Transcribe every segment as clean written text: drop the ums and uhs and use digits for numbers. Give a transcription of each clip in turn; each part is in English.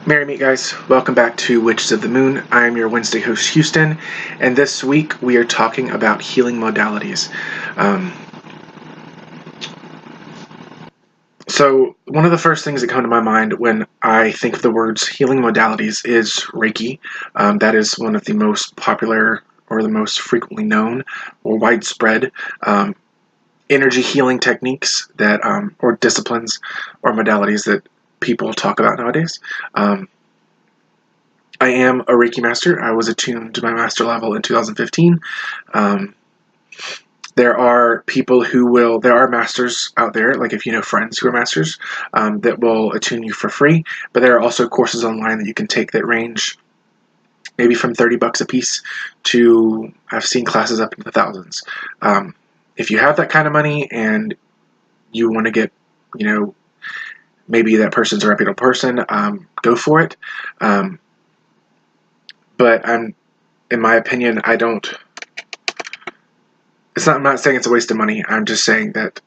Merry meet, guys. Welcome back to Witches of the Moon. I am your Wednesday host, Houston, and this week we are talking about healing modalities. So one of the first things that come to my mind when I think of the words healing modalities is Reiki. That is one of the most popular or the most frequently known or widespread energy healing techniques that or disciplines or modalities that people talk about nowadays. I am a Reiki master. I was attuned to my master level in 2015. There are masters out there, like if you know friends who are masters, that will attune you for free. But there are also courses online that you can take that range maybe from $30 a piece to, I've seen classes up into the thousands. If you have that kind of money and you want to get, maybe that person's a reputable person, go for it. But in my opinion, I'm not saying it's a waste of money. I'm just saying that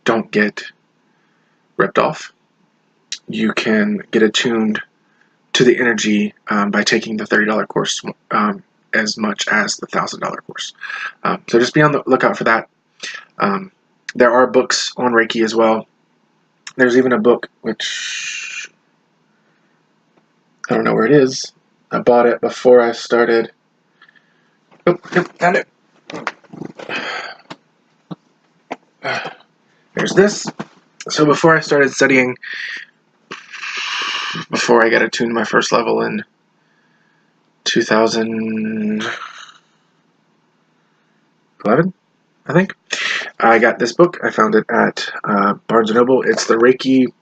don't get ripped off. You can get attuned to the energy by taking the $30 course as much as the $1,000 course. So just be on the lookout for that. There are books on Reiki as well. There's even a book which I don't know where it is. I bought it before I started. Oh, yep, found it. There's this. So before I started studying, before I got attuned to my first level in 2011, I think, I got this book. I found it at Barnes & Noble. It's the Reiki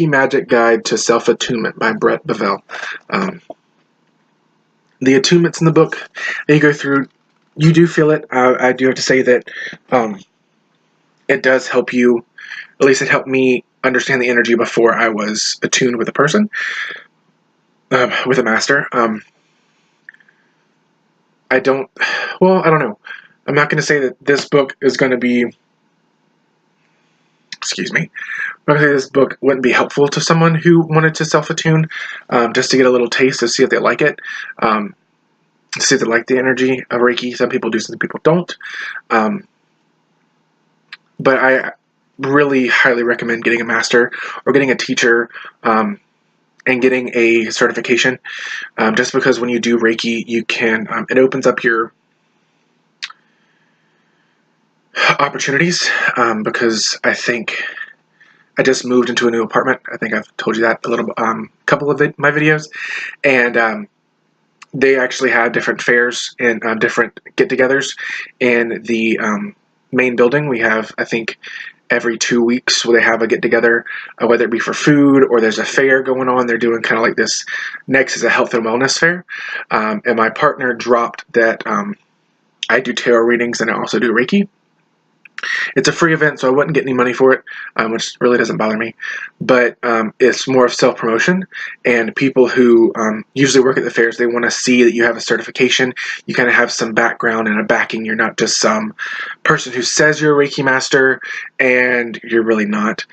Magic Guide to Self-Attunement by Brett Bevell. The attunements in the book that you go through, you do feel it. I do have to say that it does help you. At least it helped me understand the energy before I was attuned with a person, with a master. I don't know. I'm not going to say that this book is going to be, I'm not going to say this book wouldn't be helpful to someone who wanted to self-attune, just to get a little taste to see if they like it, to see if they like the energy of Reiki. Some people do, some people don't. But I really highly recommend getting a master or getting a teacher, and getting a certification, just because when you do Reiki, you can, it opens up your opportunities, because I think I just moved into a new apartment. I think I've told you that a little, couple of my videos, and they actually have different fairs and different get-togethers in the main building. We have, I think, every 2 weeks where they have a get-together, whether it be for food or there's a fair going on. They're doing kind of like this. Next is a health and wellness fair, and my partner dropped that I do tarot readings and I also do Reiki. It's a free event, so I wouldn't get any money for it, which really doesn't bother me. But it's more of self-promotion, and people who usually work at the fairs, they want to see that you have a certification. You kind of have some background and a backing. You're not just some person who says you're a Reiki master and you're really not.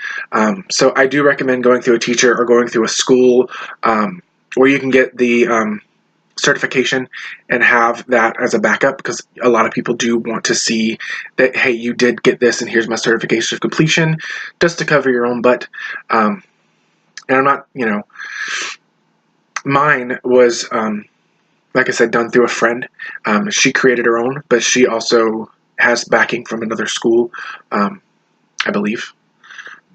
So I do recommend going through a teacher or going through a school where you can get the certification and have that as a backup, because a lot of people do want to see that, hey, you did get this and here's my certification of completion, just to cover your own butt. And I'm not, mine was, like I said, done through a friend. She created her own, but she also has backing from another school, I believe.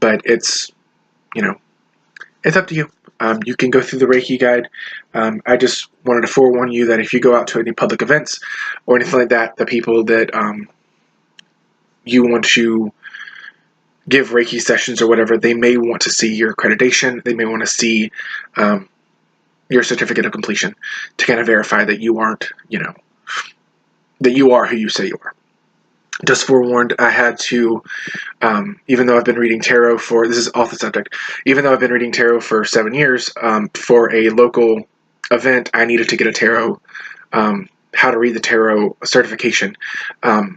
But it's, it's up to you. You can go through the Reiki guide. I just wanted to forewarn you that if you go out to any public events or anything like that, the people that you want to give Reiki sessions or whatever, they may want to see your accreditation. They may want to see your certificate of completion to kind of verify that you aren't, that you are who you say you are. Just forewarned, I had to, even though I've been reading tarot this is off the subject, even though I've been reading tarot for 7 years, for a local event, I needed to get a tarot, how to read the tarot certification. So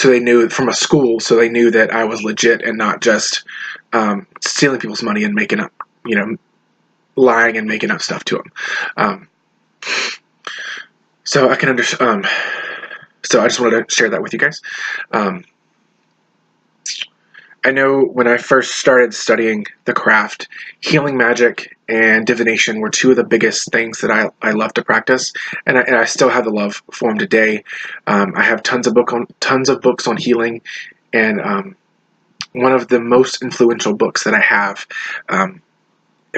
they knew from a school, so they knew that I was legit and not just stealing people's money and making up, lying and making up stuff to them. So I can understand. So I just wanted to share that with you guys. I know when I first started studying the craft, healing magic and divination were two of the biggest things that I love to practice, and I still have the love for them today. I have tons of books on healing, and one of the most influential books that I have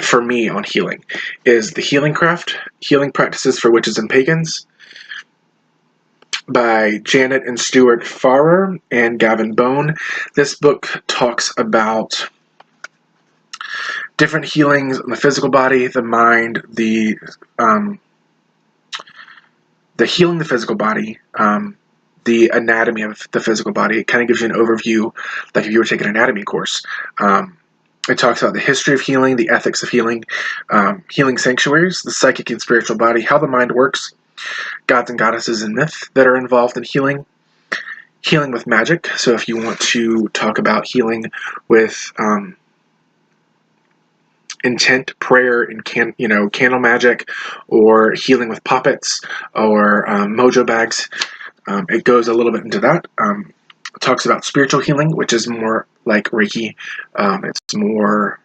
for me on healing is The Healing Craft: Healing Practices for Witches and Pagans by Janet and Stuart Farrer and Gavin Bone. This book talks about different healings in the physical body, the mind, the healing the physical body, the anatomy of the physical body. It kind of gives you an overview, like if you were taking an anatomy course. It talks about the history of healing, the ethics of healing, healing sanctuaries, the psychic and spiritual body, how the mind works, gods and goddesses and myth that are involved in healing, healing with magic. So if you want to talk about healing with intent, prayer, and candle magic, or healing with puppets or mojo bags, it goes a little bit into that. It talks about spiritual healing, which is more like Reiki. It's more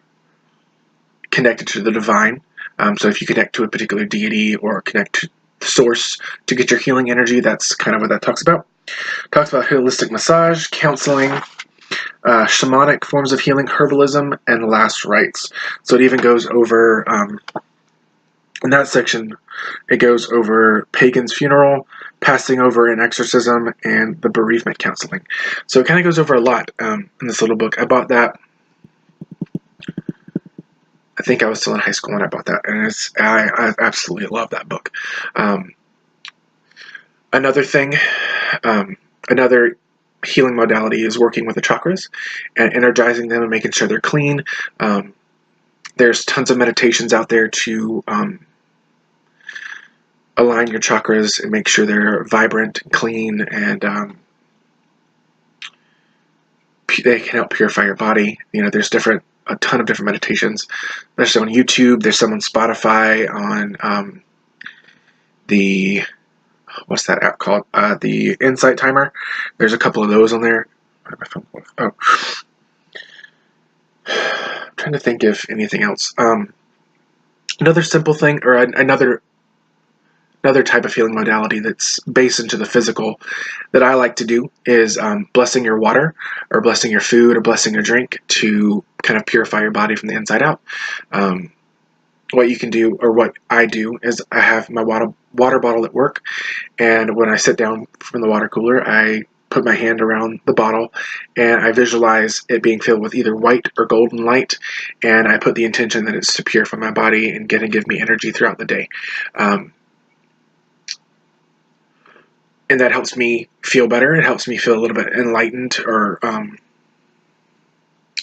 connected to the divine. So if you connect to a particular deity or connect to the source to get your healing energy, that's kind of what that talks about. It talks about holistic massage, counseling, shamanic forms of healing, herbalism, and last rites. So it even goes over, in that section, it goes over pagan's funeral, passing over and exorcism, and the bereavement counseling. So it kind of goes over a lot in this little book. I bought that. I think I was still in high school when I bought that, and I absolutely love that book. Another thing, another healing modality is working with the chakras and energizing them and making sure they're clean. There's tons of meditations out there to align your chakras and make sure they're vibrant, clean, and they can help purify your body. There's a ton of different meditations. There's on YouTube. There's some on Spotify, on what's that app called? The Insight Timer. There's a couple of those on there. Oh, I'm trying to think of anything else. Another simple thing, or another type of healing modality that's based into the physical that I like to do is blessing your water, or blessing your food, or blessing your drink to kind of purify your body from the inside out. What you can do, or what I do, is I have my water bottle at work, and when I sit down from the water cooler, I put my hand around the bottle and I visualize it being filled with either white or golden light, and I put the intention that it's to purify my body and give me energy throughout the day. And that helps me feel better. It helps me feel a little bit enlightened or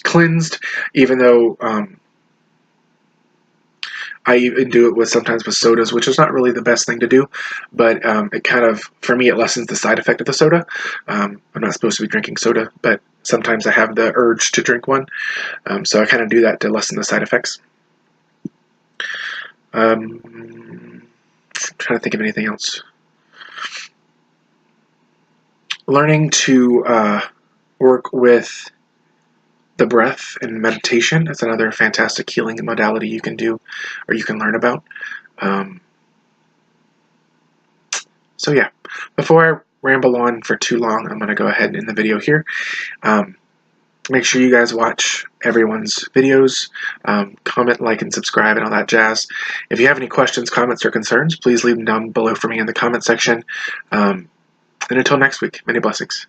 cleansed, even though I even do it sometimes with sodas, which is not really the best thing to do, but it kind of, for me, it lessens the side effect of the soda. I'm not supposed to be drinking soda, but sometimes I have the urge to drink one, so I kind of do that to lessen the side effects. I'm trying to think of anything else. Learning to work with the breath and meditation is another fantastic healing modality you can do, or you can learn about. So yeah, before I ramble on for too long, I'm going to go ahead and end the video here. Make sure you guys watch everyone's videos, comment, like, and subscribe, and all that jazz. If you have any questions, comments, or concerns, please leave them down below for me in the comment section. And until next week, many blessings.